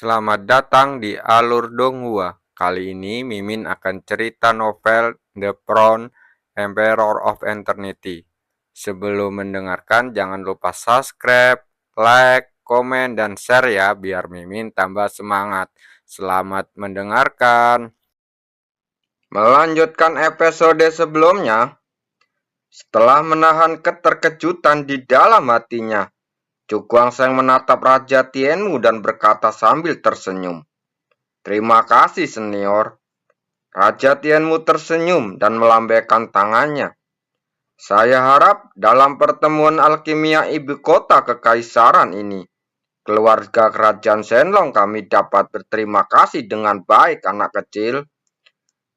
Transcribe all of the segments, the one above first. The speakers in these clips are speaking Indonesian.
Selamat datang di Alur Donghua. Kali ini Mimin akan cerita novel The Crown, Emperor of Eternity. Sebelum mendengarkan, jangan lupa subscribe, like, komen, dan share ya, biar Mimin tambah semangat. Selamat mendengarkan. Melanjutkan episode sebelumnya, setelah menahan keterkejutan di dalam hatinya, Chu Guangsheng menatap Raja Tianmu dan berkata sambil tersenyum, "Terima kasih, senior." Raja Tianmu tersenyum dan melambaikan tangannya. "Saya harap dalam pertemuan alkimia ibu kota kekaisaran ini, keluarga kerajaan Shenlong kami dapat berterima kasih dengan baik, anak kecil."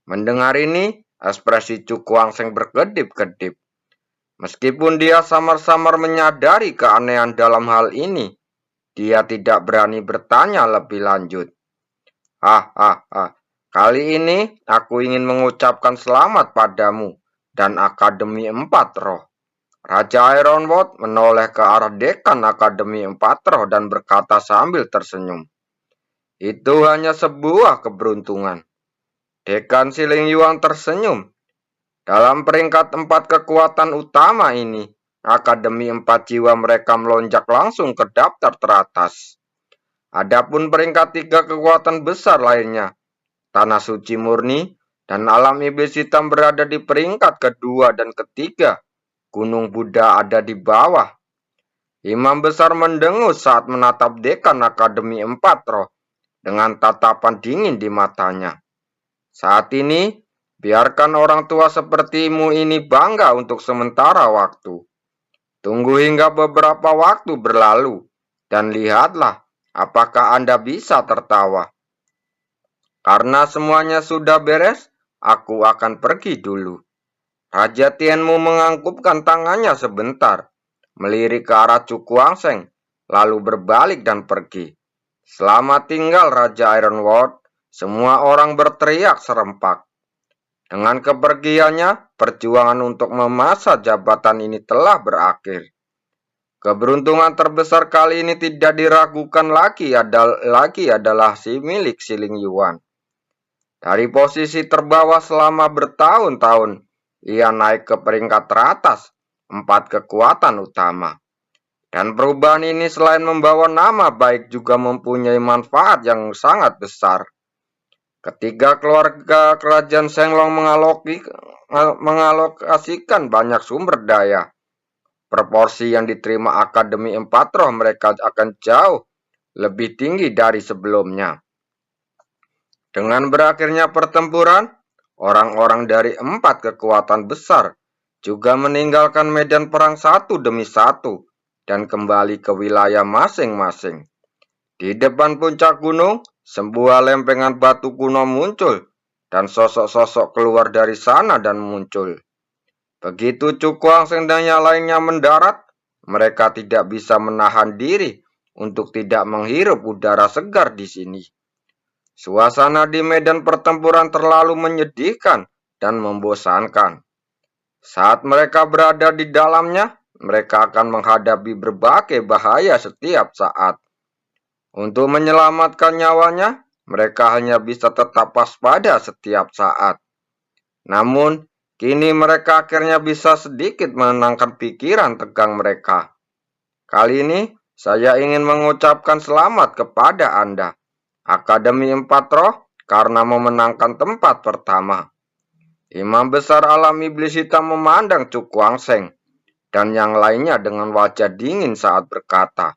Mendengar ini, ekspresi Chu Guangsheng berkedip-kedip. Meskipun dia samar-samar menyadari keanehan dalam hal ini, dia tidak berani bertanya lebih lanjut. Kali ini aku ingin mengucapkan selamat padamu dan Akademi Empat Roh." Raja Ironwood menoleh ke arah dekan Akademi Empat Roh dan berkata sambil tersenyum, "Itu hanya sebuah keberuntungan." Dekan Siling Yuan tersenyum. Dalam peringkat 4 kekuatan utama ini, Akademi 4 jiwa mereka melonjak langsung ke daftar teratas. Adapun peringkat 3 kekuatan besar lainnya, Tanah Suci Murni dan Alam Iblis Hitam berada di peringkat kedua dan ketiga. Gunung Buddha ada di bawah. Imam besar mendengus saat menatap dekan Akademi 4 Roh dengan tatapan dingin di matanya. Saat ini, biarkan orang tua sepertimu ini bangga untuk sementara waktu. Tunggu hingga beberapa waktu berlalu, dan lihatlah apakah Anda bisa tertawa. Karena semuanya sudah beres, aku akan pergi dulu. Raja Tianmu menganggukkan tangannya sebentar, melirik ke arah Chu Guangsheng, lalu berbalik dan pergi. "Selamat tinggal, Raja Ironwood." Semua orang berteriak serempak. Dengan kepergiannya, perjuangan untuk memasa jabatan ini telah berakhir. Keberuntungan terbesar kali ini tidak diragukan lagi adalah si milik Siling Yuan. Dari posisi terbawah selama bertahun-tahun, ia naik ke peringkat teratas, 4 kekuatan utama. Dan perubahan ini selain membawa nama baik juga mempunyai manfaat yang sangat besar. Ketika keluarga kerajaan Shenlong mengalokasikan banyak sumber daya, proporsi yang diterima Akademi Empat Roh mereka akan jauh lebih tinggi dari sebelumnya. Dengan berakhirnya pertempuran, orang-orang dari 4 kekuatan besar juga meninggalkan medan perang satu demi satu dan kembali ke wilayah masing-masing. Di depan puncak gunung, sebuah lempengan batu kuno muncul, dan sosok-sosok keluar dari sana dan muncul. Begitu Chu Guangsheng dan yang lainnya mendarat, mereka tidak bisa menahan diri untuk tidak menghirup udara segar di sini. Suasana di medan pertempuran terlalu menyedihkan dan membosankan. Saat mereka berada di dalamnya, mereka akan menghadapi berbagai bahaya setiap saat. Untuk menyelamatkan nyawanya, mereka hanya bisa tetap waspada setiap saat. Namun, kini mereka akhirnya bisa sedikit menenangkan pikiran tegang mereka. Kali ini, saya ingin mengucapkan selamat kepada Anda, Akademi Empat Roh, karena memenangkan tempat pertama. Imam besar Alam Iblis Hitam memandang Chu Guangsheng dan yang lainnya dengan wajah dingin saat berkata,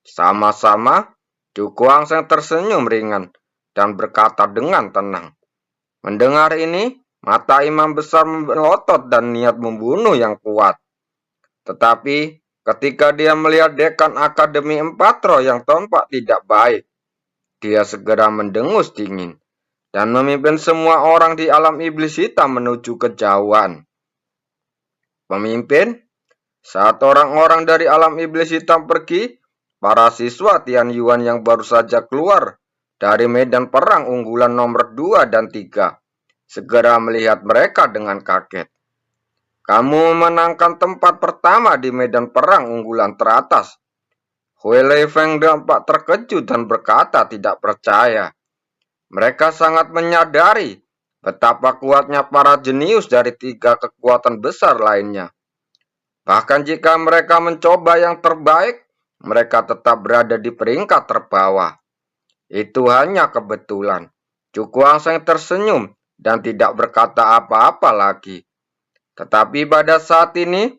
"Sama-sama." Chu Guangsheng tersenyum ringan dan berkata dengan tenang. Mendengar ini, mata imam besar melotot dan niat membunuh yang kuat. Tetapi ketika dia melihat dekan Akademi Empat Roh yang tampak tidak baik, dia segera mendengus dingin dan memimpin semua orang di alam iblis hitam menuju kejauhan. Pemimpin, saat orang-orang dari alam iblis hitam pergi, para siswa Tian Yuan yang baru saja keluar dari medan perang unggulan nomor 2 dan 3 segera melihat mereka dengan kaget. "Kamu memenangkan tempat pertama di medan perang unggulan teratas." Hui Lei Feng tampak terkejut dan berkata tidak percaya. Mereka sangat menyadari betapa kuatnya para jenius dari tiga kekuatan besar lainnya. Bahkan jika mereka mencoba yang terbaik, mereka tetap berada di peringkat terbawah. Itu hanya kebetulan. Chu Guangsheng tersenyum dan tidak berkata apa-apa lagi. Tetapi pada saat ini,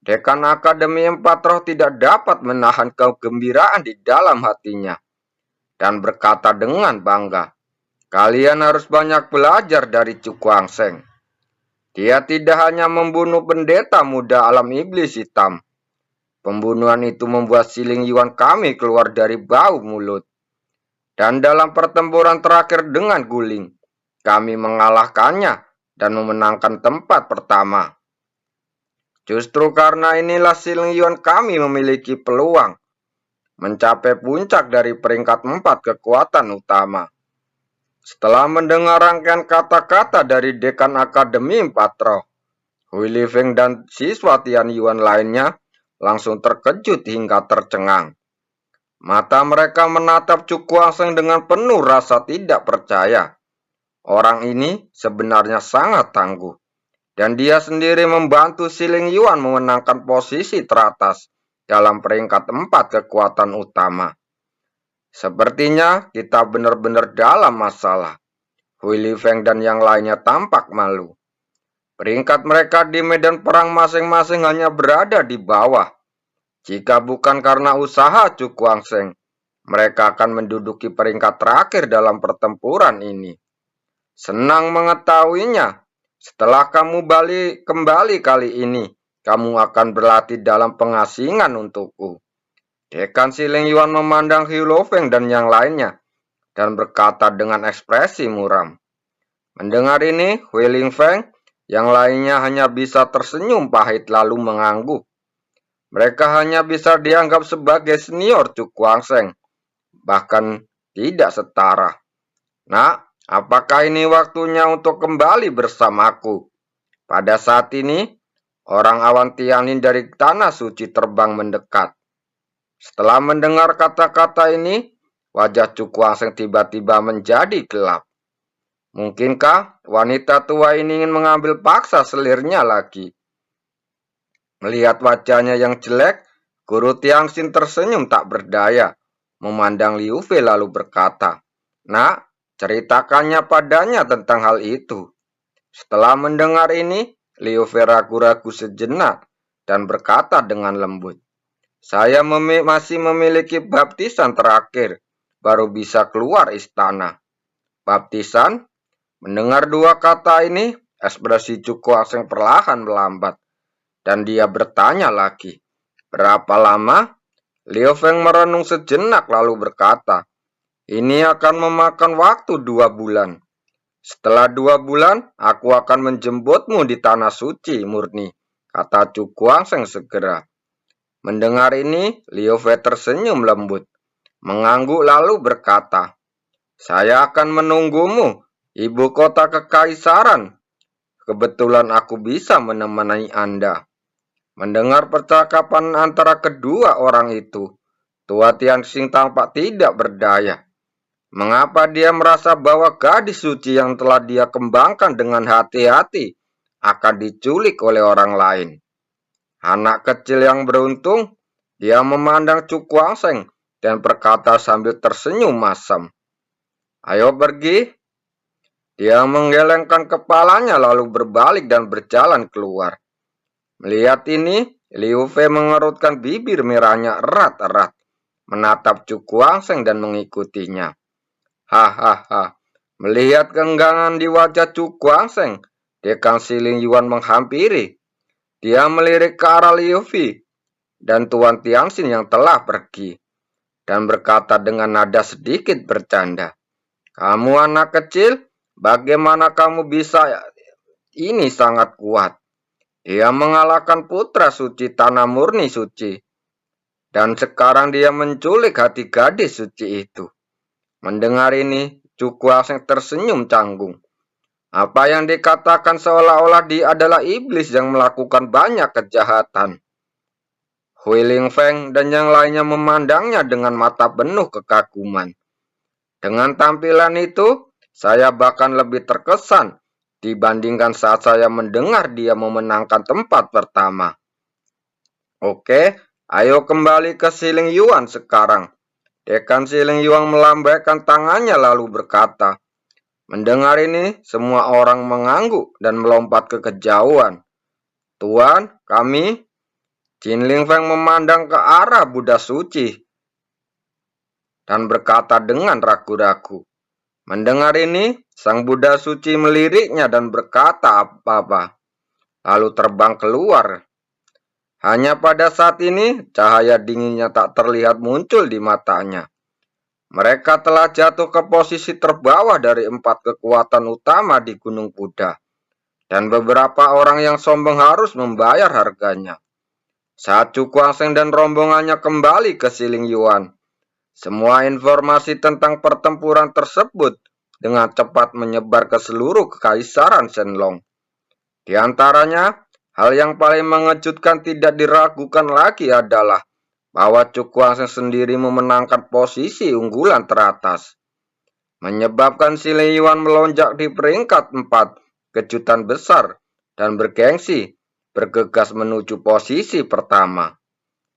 Dekan Akademi Empat Roh tidak dapat menahan kegembiraan di dalam hatinya dan berkata dengan bangga, "Kalian harus banyak belajar dari Chu Guangsheng. Dia tidak hanya membunuh pendeta muda alam iblis hitam. Pembunuhan itu membuat Siling Yuan kami keluar dari bau mulut. Dan dalam pertempuran terakhir dengan Guling, kami mengalahkannya dan memenangkan tempat pertama. Justru karena inilah Siling Yuan kami memiliki peluang mencapai puncak dari peringkat 4 kekuatan utama." Setelah mendengar rangkaian kata-kata dari Dekan Akademi Empat Roh, Hui Li Feng dan siswa Tian Yuan lainnya langsung terkejut hingga tercengang. Mata mereka menatap Chu Guangsheng dengan penuh rasa tidak percaya. Orang ini sebenarnya sangat tangguh, dan dia sendiri membantu Siling Yuan memenangkan posisi teratas dalam peringkat 4 kekuatan utama. Sepertinya kita benar-benar dalam masalah. Hui Li Feng dan yang lainnya tampak malu. Peringkat mereka di medan perang masing-masing hanya berada di bawah. Jika bukan karena usaha Chu Guangsheng, mereka akan menduduki peringkat terakhir dalam pertempuran ini. Senang mengetahuinya. Setelah kamu kembali kali ini, kamu akan berlatih dalam pengasingan untukku. Dekan Siling Yuan memandang Hui Li Feng dan yang lainnya, dan berkata dengan ekspresi muram. Mendengar ini, Hui Li Feng, yang lainnya hanya bisa tersenyum pahit lalu mengangguk. Mereka hanya bisa dianggap sebagai senior Chu Guangsheng, bahkan tidak setara. Nak, apakah ini waktunya untuk kembali bersamaku? Pada saat ini, orang awan Tianlin dari Tanah Suci terbang mendekat. Setelah mendengar kata-kata ini, wajah Chu Guangsheng tiba-tiba menjadi gelap. Mungkinkah wanita tua ini ingin mengambil paksa selirnya lagi? Melihat wajahnya yang jelek, Guru Tianxin tersenyum tak berdaya, memandang Liu Fei lalu berkata, "Nak, ceritakannya padanya tentang hal itu." Setelah mendengar ini, Liu Fei ragu-ragu sejenak dan berkata dengan lembut, "Saya masih memiliki baptisan terakhir, baru bisa keluar istana." Baptisan? Mendengar dua kata ini, ekspresi Chu Guangsheng perlahan melambat. Dan dia bertanya lagi, "Berapa lama?" Liu Feng merenung sejenak lalu berkata, "Ini akan memakan waktu 2 bulan. Setelah 2 bulan, aku akan menjemputmu di Tanah Suci murni," kata Chu Guangsheng segera. Mendengar ini, Liu Fei tersenyum lembut, mengangguk lalu berkata, "Saya akan menunggumu, ibu kota kekaisaran. Kebetulan aku bisa menemani Anda." Mendengar percakapan antara kedua orang itu, Tua Tianxing tampak tidak berdaya. Mengapa dia merasa bahwa gadis suci yang telah dia kembangkan dengan hati-hati akan diculik oleh orang lain? Anak kecil yang beruntung, dia memandang Chu Guangsheng dan berkata sambil tersenyum masam, "Ayo pergi." Dia menggelengkan kepalanya lalu berbalik dan berjalan keluar. Melihat ini, Liu Fei mengerutkan bibir merahnya erat-erat, menatap Chu Guangsheng dan mengikutinya. Hahaha, melihat keenggangan di wajah Chu Guangsheng, Dekan Siling Yuan menghampiri. Dia melirik ke arah Liu Fei dan Tuan Tianxin yang telah pergi, dan berkata dengan nada sedikit bercanda, "Kamu anak kecil, bagaimana kamu bisa ini sangat kuat? Dia mengalahkan putra suci tanah murni suci. Dan sekarang dia menculik hati gadis suci itu." Mendengar ini, Chu Guangsheng tersenyum canggung. Apa yang dikatakan seolah-olah dia adalah iblis yang melakukan banyak kejahatan. Hui Lingfeng dan yang lainnya memandangnya dengan mata penuh kekaguman. Dengan tampilan itu, saya bahkan lebih terkesan dibandingkan saat saya mendengar dia memenangkan tempat pertama. Oke, ayo kembali ke Si Ling Yuan sekarang. Dekan Si Ling Yuan melambaikan tangannya lalu berkata, mendengar ini, semua orang mengangguk dan melompat ke kejauhan. Tuan, kami. Jin Ling Feng memandang ke arah Buddha suci dan berkata dengan ragu-ragu. Mendengar ini, sang Buddha suci meliriknya dan berkata apa-apa, lalu terbang keluar. Hanya pada saat ini, cahaya dinginnya tak terlihat muncul di matanya. Mereka telah jatuh ke posisi terbawah dari 4 kekuatan utama di Gunung Buddha. Dan beberapa orang yang sombong harus membayar harganya. Saat Chu Guangsheng dan rombongannya kembali ke Si Ling Yuan, semua informasi tentang pertempuran tersebut dengan cepat menyebar ke seluruh kekaisaran Shenlong. Di antaranya, hal yang paling mengejutkan tidak diragukan lagi adalah bahwa Chu Guangsheng sendiri memenangkan posisi unggulan teratas, menyebabkan Si Ling Yuan melonjak di peringkat 4 kejutan besar dan bergengsi bergegas menuju posisi pertama.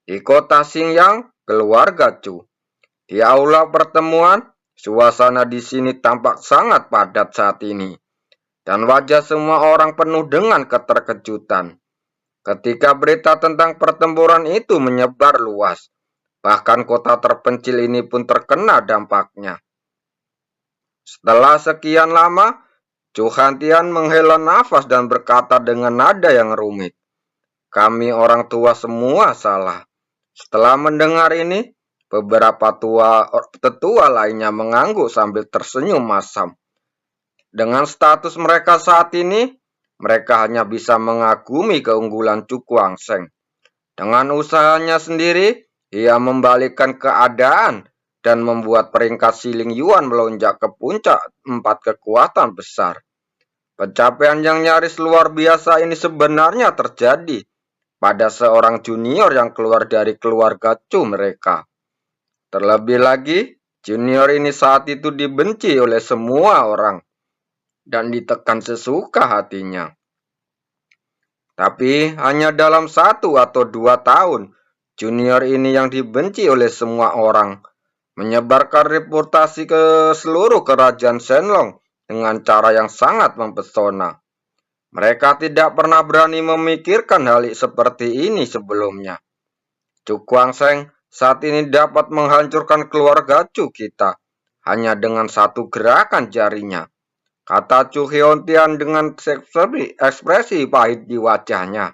Di kota Xingyang, keluarga Chu. Di aula pertemuan, suasana di sini tampak sangat padat saat ini. Dan wajah semua orang penuh dengan keterkejutan. Ketika berita tentang pertempuran itu menyebar luas, bahkan kota terpencil ini pun terkena dampaknya. Setelah sekian lama, Chu Hantian menghela nafas dan berkata dengan nada yang rumit. Kami orang tua semua salah. Setelah mendengar ini, beberapa tetua lainnya mengangguk sambil tersenyum masam. Dengan status mereka saat ini, mereka hanya bisa mengagumi keunggulan Chu Guangsheng. Dengan usahanya sendiri, ia membalikkan keadaan dan membuat peringkat Si Ling Yuan melonjak ke puncak 4 kekuatan besar. Pencapaian yang nyaris luar biasa ini sebenarnya terjadi pada seorang junior yang keluar dari keluarga Chu mereka. Terlebih lagi, junior ini saat itu dibenci oleh semua orang dan ditekan sesuka hatinya. Tapi hanya dalam 1 atau 2 tahun, junior ini yang dibenci oleh semua orang, menyebarkan reputasi ke seluruh kerajaan Shenlong dengan cara yang sangat mempesona. Mereka tidak pernah berani memikirkan hal seperti ini sebelumnya. Chu Guangsheng saat ini dapat menghancurkan keluarga Chu kita hanya dengan satu gerakan jarinya, kata Chu Hiontian dengan ekspresi pahit di wajahnya.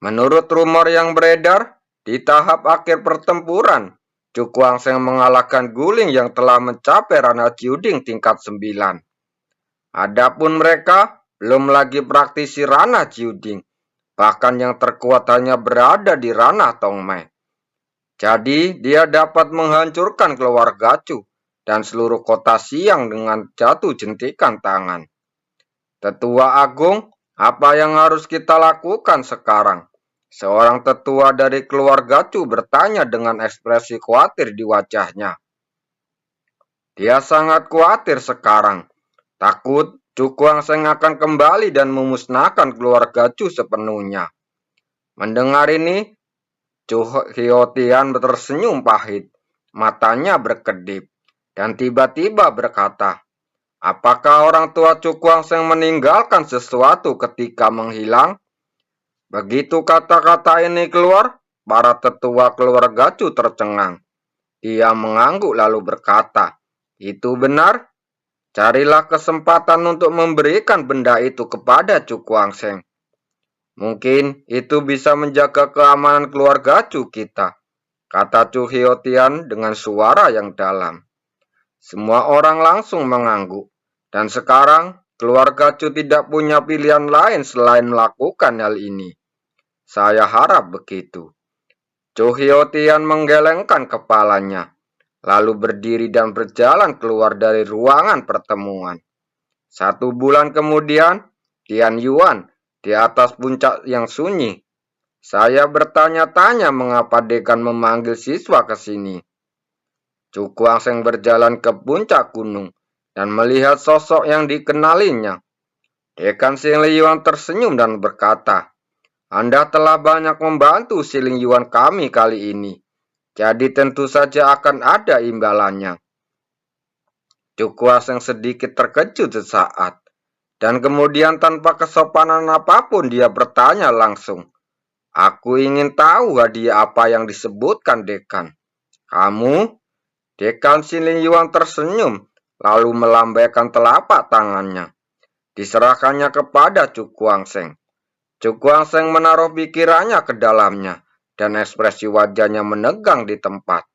Menurut rumor yang beredar, di tahap akhir pertempuran, Chu Guangsheng mengalahkan Guling yang telah mencapai ranah Jiuding tingkat 9. Adapun mereka belum lagi praktisi ranah Jiuding, bahkan yang terkuat hanya berada di ranah Tongmei. Jadi, dia dapat menghancurkan keluarga Chu dan seluruh kota Xiang dengan jatuh jentikan tangan. Tetua Agung, apa yang harus kita lakukan sekarang? Seorang tetua dari keluarga Chu bertanya dengan ekspresi khawatir di wajahnya. Dia sangat khawatir sekarang, takut Chu Guangsheng akan kembali dan memusnahkan keluarga Chu sepenuhnya. Mendengar ini, Chu Hiotian tersenyum pahit, matanya berkedip, dan tiba-tiba berkata, apakah orang tua Chu Guangsheng meninggalkan sesuatu ketika menghilang? Begitu kata-kata ini keluar, para tetua keluarga Chu tercengang. Dia mengangguk lalu berkata, itu benar? Carilah kesempatan untuk memberikan benda itu kepada Chu Guangsheng. Mungkin itu bisa menjaga keamanan keluarga Chu kita, kata Chu Hiotian dengan suara yang dalam. Semua orang langsung mengangguk, dan sekarang keluarga Chu tidak punya pilihan lain selain melakukan hal ini. Saya harap begitu. Chu Hiotian menggelengkan kepalanya, lalu berdiri dan berjalan keluar dari ruangan pertemuan. 1 bulan kemudian, Tian Yuan di atas puncak yang sunyi. Saya bertanya-tanya mengapa dekan memanggil siswa ke sini. Chu Kuang-seng berjalan ke puncak gunung dan melihat sosok yang dikenalinya. Dekan Si Ling Yuan tersenyum dan berkata, "Anda telah banyak membantu Si Ling Yuan kami kali ini, jadi tentu saja akan ada imbalannya." Chu Kuang-seng sedikit terkejut sesaat, dan kemudian tanpa kesopanan apapun dia bertanya langsung, "Aku ingin tahu hadiah apa yang disebutkan dekan." "Kamu?" Dekan Si Ling Yuan tersenyum, lalu melambaikan telapak tangannya. Diserahkannya kepada Chu Kuang-seng. Chu Kuang-seng menaruh pikirannya ke dalamnya, dan ekspresi wajahnya menegang di tempat.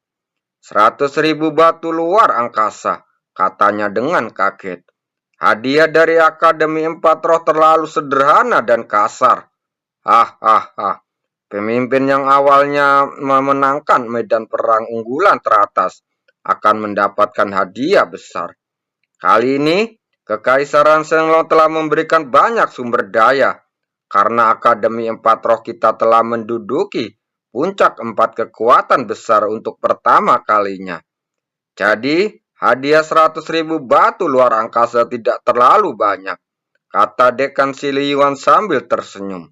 100.000 batu luar angkasa, katanya dengan kaget. Hadiah dari Akademi Empat Roh terlalu sederhana dan kasar. Hahaha. Pemimpin yang awalnya memenangkan medan perang unggulan teratas akan mendapatkan hadiah besar. Kali ini, Kekaisaran Shenglong telah memberikan banyak sumber daya karena Akademi Empat Roh kita telah menduduki puncak 4 kekuatan besar untuk pertama kalinya. Jadi, hadiah 100.000 batu luar angkasa tidak terlalu banyak, kata Dekan Si Ling Yuan sambil tersenyum.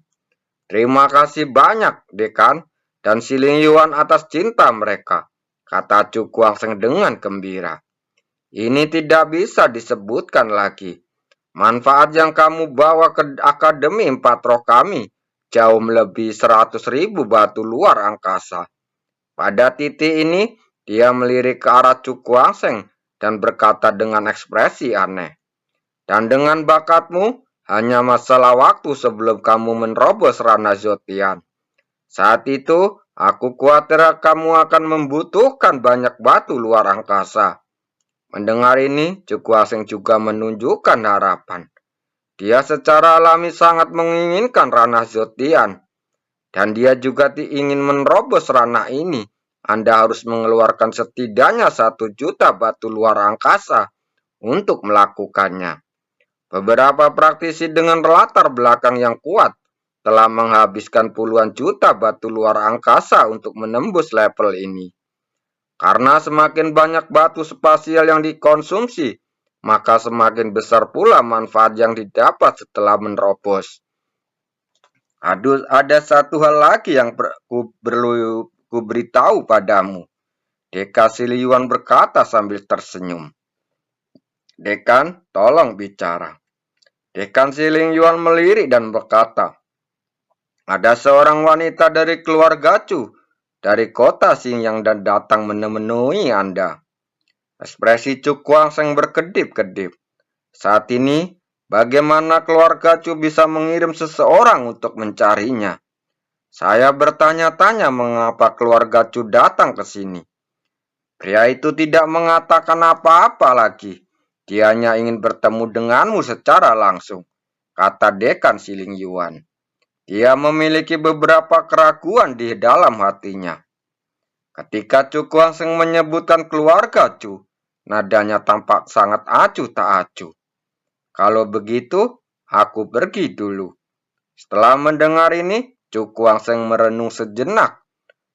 "Terima kasih banyak, Dekan, dan Si Ling Yuan atas cinta mereka," kata Chu Kuang-seng dengan gembira. "Ini tidak bisa disebutkan lagi. Manfaat yang kamu bawa ke Akademi Empat Roh kami jauh melebihi 100.000 batu luar angkasa." Pada titik ini, dia melirik ke arah Chu Kuang-seng dan berkata dengan ekspresi aneh, "Dan dengan bakatmu, hanya masalah waktu sebelum kamu menerobos ranah Zotian. Saat itu, aku khawatir kamu akan membutuhkan banyak batu luar angkasa." Mendengar ini, Chu Kuang-seng juga menunjukkan harapan. Dia secara alami sangat menginginkan ranah Zotian, dan dia juga ingin menerobos ranah ini. Anda harus mengeluarkan setidaknya 1 juta batu luar angkasa untuk melakukannya. Beberapa praktisi dengan latar belakang yang kuat telah menghabiskan puluhan juta batu luar angkasa untuk menembus level ini. Karena semakin banyak batu spasial yang dikonsumsi, maka semakin besar pula manfaat yang didapat setelah menerobos. Aduh, ada satu hal lagi yang perlu kuberitahu padamu, Dekan Si Ling Yuan berkata sambil tersenyum. "Dekan, tolong bicara." Dekan Si Ling Yuan melirik dan berkata, "Ada seorang wanita dari keluarga Chu dari kota Xinjiang dan datang menemui Anda." Ekspresi Chu Kuang-seng berkedip-kedip. Saat ini, bagaimana keluarga Chu bisa mengirim seseorang untuk mencarinya? Saya bertanya-tanya mengapa keluarga Chu datang ke sini. Pria itu tidak mengatakan apa-apa lagi. Dia hanya ingin bertemu denganmu secara langsung, kata Dekan Si Ling Yuan. Dia memiliki beberapa keraguan di dalam hatinya. Ketika Chu Kuang-seng menyebutkan keluarga Chu, nadanya tampak sangat acuh tak acuh. "Kalau begitu, aku pergi dulu." Setelah mendengar ini, Chu Kuang-seng merenung sejenak,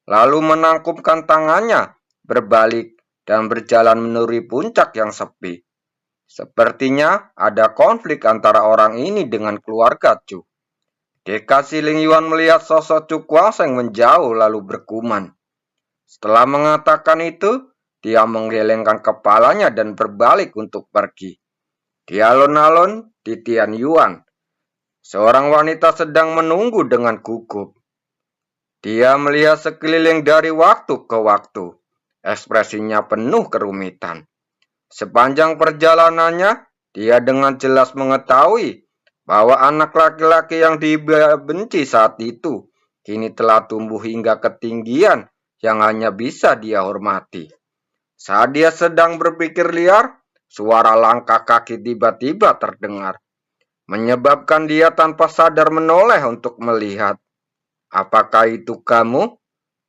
lalu menangkupkan tangannya, berbalik, dan berjalan menuju puncak yang sepi. Sepertinya ada konflik antara orang ini dengan keluarga Chu. Dekan Si Ling Yuan melihat sosok Chu Kuang-seng menjauh lalu bergumam. Setelah mengatakan itu, dia menggelengkan kepalanya dan berbalik untuk pergi. Di alun-alun di Tianyuan, seorang wanita sedang menunggu dengan gugup. Dia melihat sekeliling dari waktu ke waktu. Ekspresinya penuh kerumitan. Sepanjang perjalanannya, dia dengan jelas mengetahui bahwa anak laki-laki yang dibenci saat itu kini telah tumbuh hingga ketinggian yang hanya bisa dia hormati. Saat dia sedang berpikir liar, suara langkah kaki tiba-tiba terdengar, menyebabkan dia tanpa sadar menoleh untuk melihat. "Apakah itu kamu?"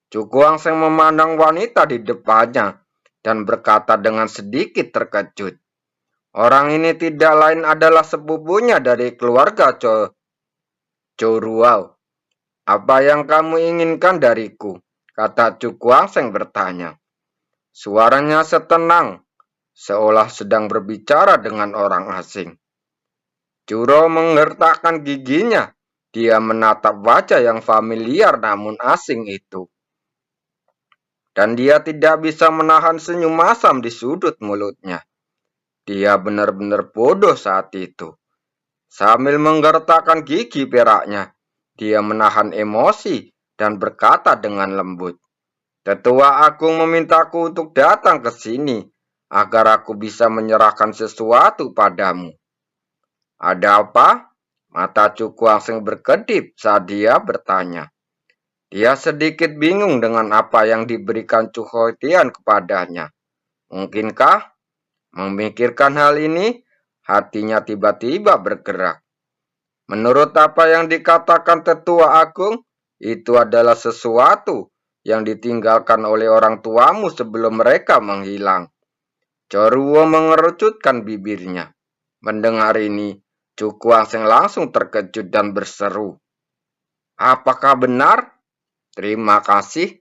Chu Kuang-seng memandang wanita di depannya dan berkata dengan sedikit terkejut, "Orang ini tidak lain adalah sepupunya dari keluarga Cho Ruao." Apa yang kamu inginkan dariku? Kata Cu Kuangseng bertanya. Suaranya setenang, seolah sedang berbicara dengan orang asing. Curo menggertakkan giginya. Dia menatap wajah yang familiar namun asing itu. Dan dia tidak bisa menahan senyum masam di sudut mulutnya. Dia benar-benar bodoh saat itu. Sambil menggertakkan gigi peraknya, dia menahan emosi dan berkata dengan lembut, Tetua Agung memintaku untuk datang ke sini agar aku bisa menyerahkan sesuatu padamu. Ada apa? Mata Cu Kuangseng berkedip saat dia bertanya. Dia sedikit bingung dengan apa yang diberikan Cu Hoitian kepadanya. Mungkinkah? Memikirkan hal ini, hatinya tiba-tiba bergerak. Menurut apa yang dikatakan Tetua Agung, itu adalah sesuatu yang ditinggalkan oleh orang tuamu sebelum mereka menghilang. Coruo mengerucutkan bibirnya. Mendengar ini, Cu Kuangseng langsung terkejut dan berseru. Apakah benar? Terima kasih.